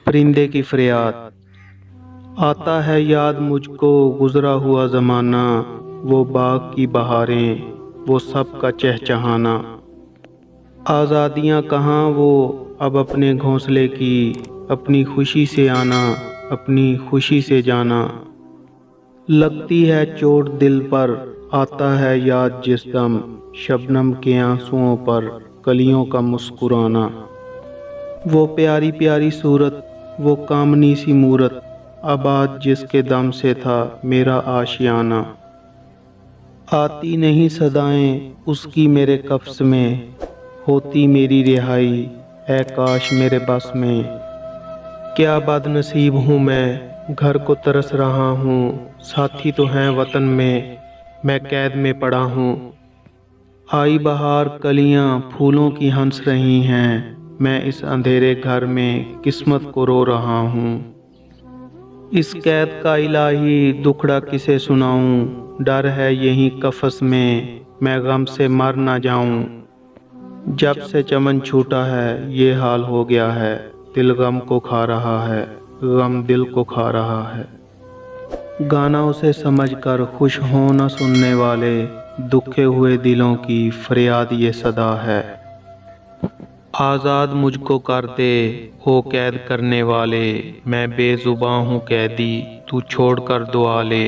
परिंदे की फरियाद। आता है याद मुझको गुजरा हुआ ज़माना, वो बाग की बहारें, वो सब का चहचहाना। आज़ादियाँ कहाँ वो अब अपने घोंसले की, अपनी खुशी से आना, अपनी खुशी से जाना। लगती है चोट दिल पर, आता है याद जिस दम, शबनम के आंसुओं पर कलियों का मुस्कुराना। वो प्यारी प्यारी सूरत, वो कामनी सी मूरत, आबाद जिसके दम से था मेरा आशियाना। आती नहीं सदाएं उसकी मेरे कफ्स में, होती मेरी रिहाई ऐ काश मेरे बस में। क्या बदनसीब हूँ मैं, घर को तरस रहा हूँ, साथी तो हैं वतन में, मैं कैद में पड़ा हूँ। आई बहार कलियां फूलों की हंस रही हैं, मैं इस अंधेरे घर में किस्मत को रो रहा हूँ। इस कैद का इलाही दुखड़ा किसे सुनाऊं, डर है यहीं कफस में मैं गम से मर न जाऊं। जब से चमन छूटा है ये हाल हो गया है, दिल गम को खा रहा है, गम दिल को खा रहा है। गाना उसे समझकर खुश हो न सुनने वाले, दुखे हुए दिलों की फरियाद ये सदा है। आज़ाद मुझको कर दे ओ कैद करने वाले, मैं बेजुबां हूँ कैदी तू छोड़ कर दुआ ले।